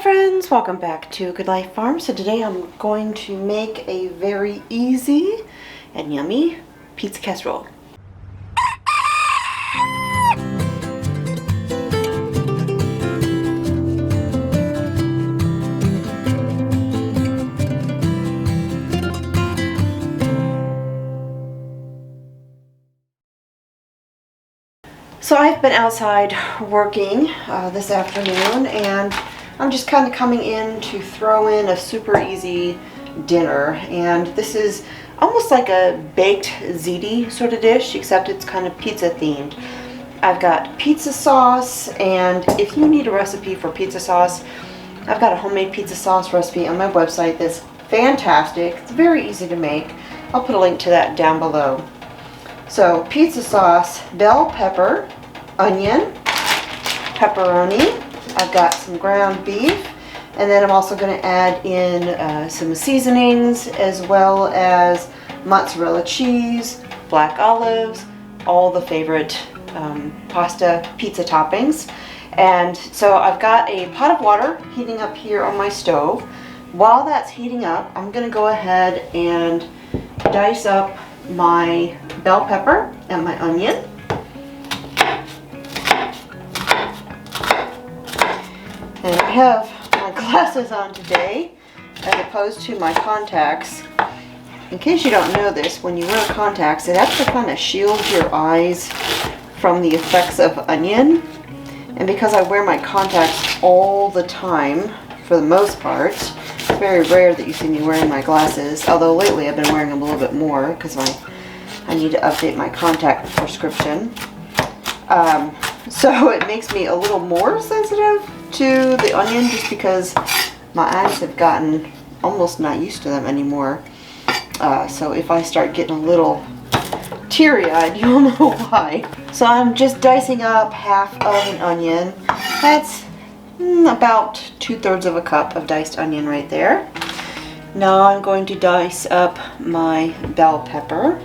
friends, welcome back to Good Life Farm. So today I'm going to make a very easy and yummy pizza casserole. So I've been outside working this afternoon, and I'm just kind of coming in to throw in a super easy dinner. And this is almost like a baked ziti sort of dish, except it's kind of pizza themed. I've got pizza sauce, and if you need a recipe for pizza sauce, I've got a homemade pizza sauce recipe on my website that's fantastic. It's very easy to make. I'll put a link to that down below. So pizza sauce, bell pepper, onion, pepperoni. I've got some ground beef, and then I'm also going to add in some seasonings, as well as mozzarella cheese, black olives, all the favorite pasta pizza toppings. And so I've got a pot of water heating up here on my stove. While that's heating up, I'm going to go ahead and dice up my bell pepper and my onion. And I have my glasses on today as opposed to my contacts. In case you don't know this, when you wear contacts, it actually kind of shields your eyes from the effects of onion. And because I wear my contacts all the time, for the most part, it's very rare that you see me wearing my glasses, although lately I've been wearing them a little bit more because I need to update my contact prescription. So it makes me a little more sensitive to the onion, just because my eyes have gotten almost not used to them anymore. So if I start getting a little teary-eyed, you'll know why. So I'm just dicing up half of an onion. That's about 2/3 of a cup of diced onion right there. Now I'm going to dice up my bell pepper.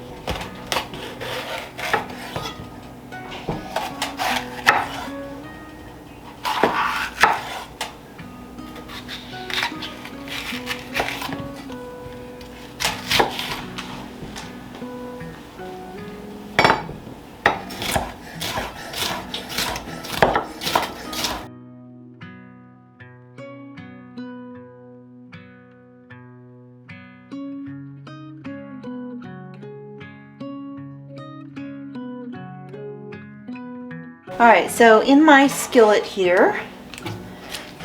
Alright, so in my skillet here,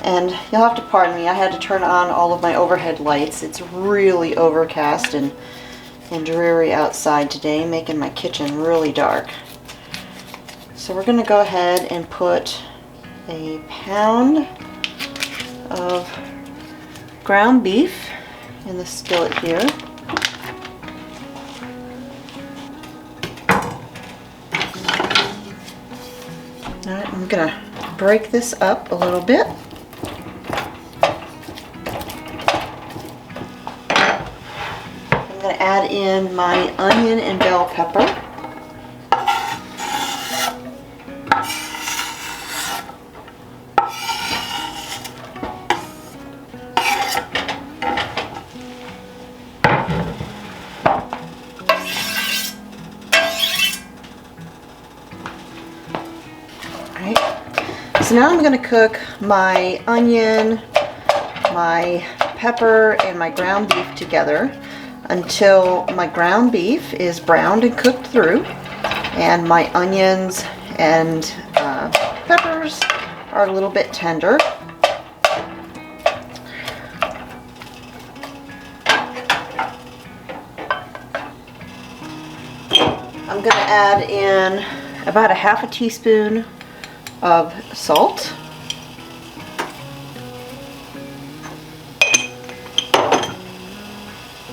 and you'll have to pardon me, I had to turn on all of my overhead lights. It's really overcast and dreary outside today, making my kitchen really dark. So we're going to go ahead and put a pound of ground beef in the skillet here. Alright, I'm going to break this up a little bit. I'm going to add in my onion and bell pepper. So now I'm going to cook my onion, my pepper, and my ground beef together until my ground beef is browned and cooked through, and my onions and peppers are a little bit tender. I'm going to add in about a half a teaspoon of salt,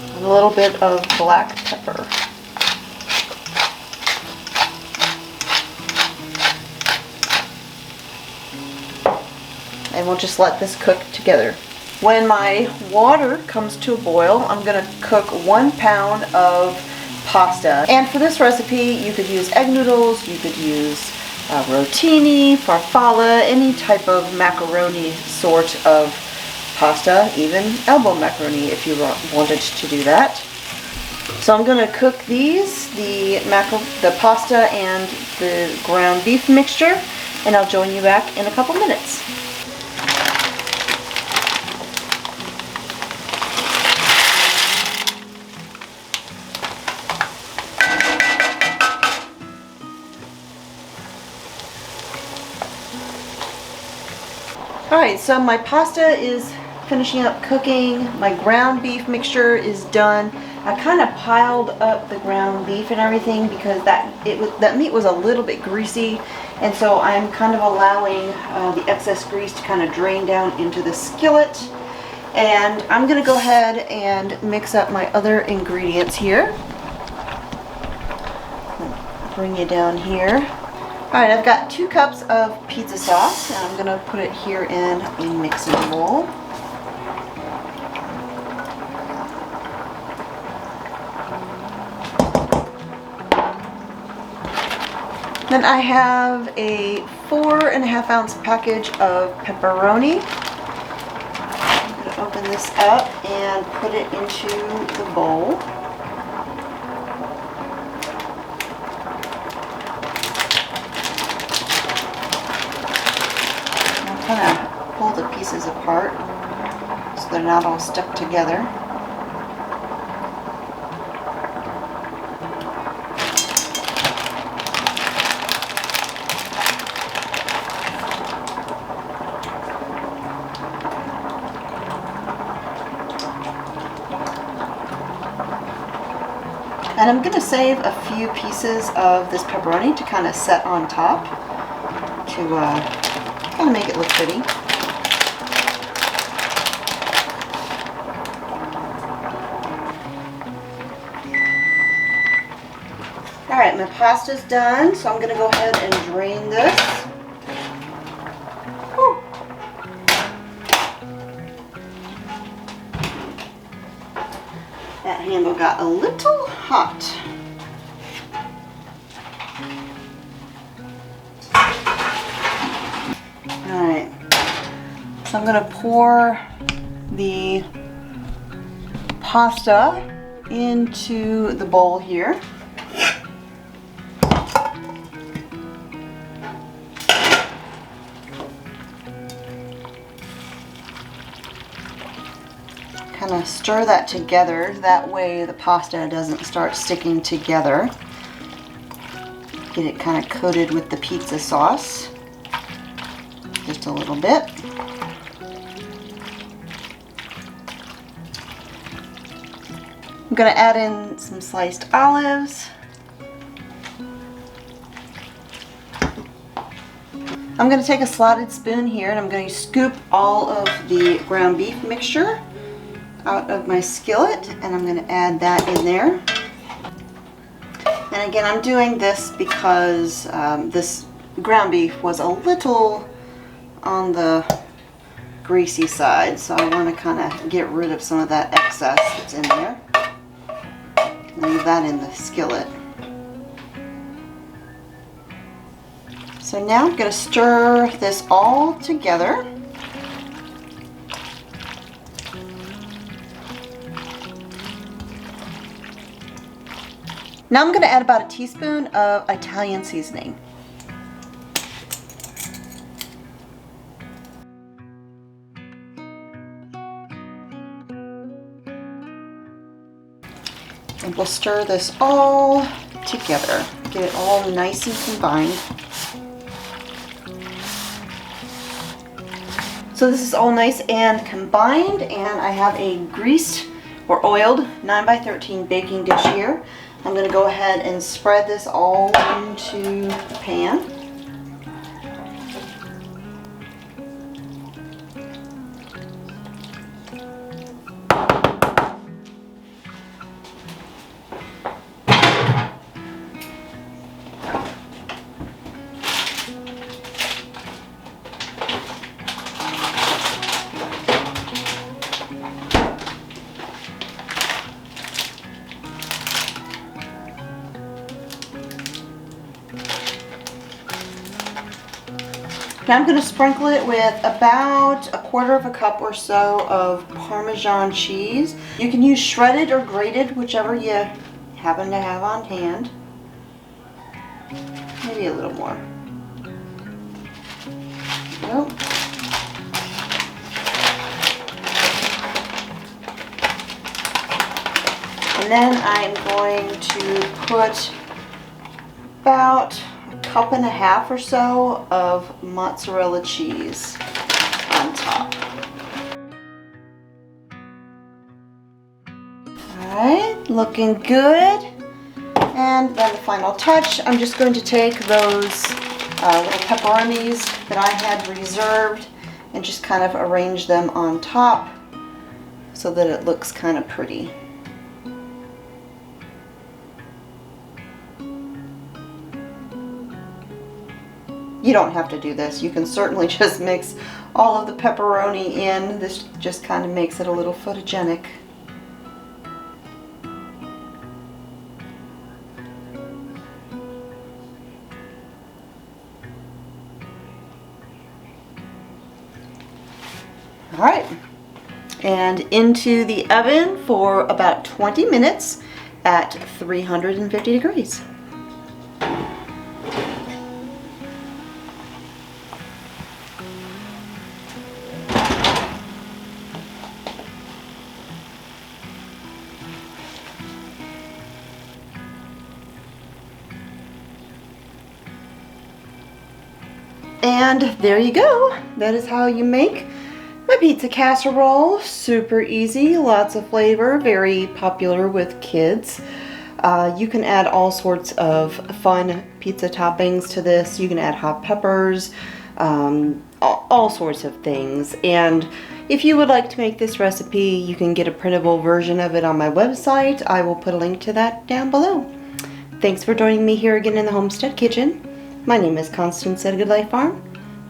and a little bit of black pepper. And we'll just let this cook together. When my water comes to a boil, I'm going to cook 1 pound of pasta. And for this recipe, you could use egg noodles, you could use rotini, farfalle, any type of macaroni sort of pasta, even elbow macaroni if you wanted to do that. So I'm going to cook these, the pasta and the ground beef mixture, and I'll join you back in a couple minutes. Alright, so my pasta is finishing up cooking. My ground beef mixture is done. I kind of piled up the ground beef and everything because that meat was a little bit greasy, and so I'm kind of allowing the excess grease to kind of drain down into the skillet. And I'm going to go ahead and mix up my other ingredients here. Bring you down here. Alright, I've got 2 cups of pizza sauce, and I'm going to put it here in a mixing bowl. Then I have a 4.5 ounce package of pepperoni. I'm going to open this up and put it into the bowl. Kind of pull the pieces apart so they're not all stuck together. And I'm going to save a few pieces of this pepperoni to kind of set on top to kind of make it look pretty. Alright, my pasta's done, so I'm going to go ahead and drain this. Whew. That handle got a little hot. Alright, so I'm going to pour the pasta into the bowl here. Kind of stir that together, that way the pasta doesn't start sticking together. Get it kind of coated with the pizza sauce. Just a little bit. I'm going to add in some sliced olives. I'm going to take a slotted spoon here and I'm going to scoop all of the ground beef mixture out of my skillet, and I'm going to add that in there. And again, I'm doing this because this ground beef was a little on the greasy side, so I want to kind of get rid of some of that excess that's in there. Leave that in the skillet. So now I'm going to stir this all together. Now I'm going to add about a teaspoon of Italian seasoning. And we'll stir this all together. Get it all nice and combined. So this is all nice and combined, and I have a greased or oiled 9x13 baking dish here. I'm going to go ahead and spread this all into the pan. Now I'm going to sprinkle it with about 1/4 of a cup or so of Parmesan cheese. You can use shredded or grated, whichever you happen to have on hand. Maybe a little more. Nope. And then I'm going to put about 1.5 cups or so of mozzarella cheese on top. Alright, looking good. And then the final touch, I'm just going to take those little pepperonis that I had reserved and just kind of arrange them on top so that it looks kind of pretty. You don't have to do this. You can certainly just mix all of the pepperoni in. This just kind of makes it a little photogenic. Alright, and into the oven for about 20 minutes at 350 degrees. And there you go. That is how you make my pizza casserole. Super easy, lots of flavor, very popular with kids. You can add all sorts of fun pizza toppings to this. You can add hot peppers, all sorts of things. And if you would like to make this recipe, you can get a printable version of it on my website. I will put a link to that down below. Thanks for joining me here again in the Homestead Kitchen. My name is Constance at A Good Life Farm,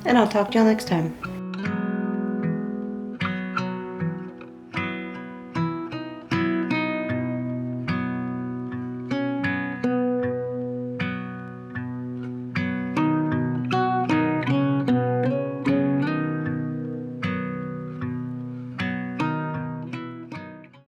and I'll talk to you all next time.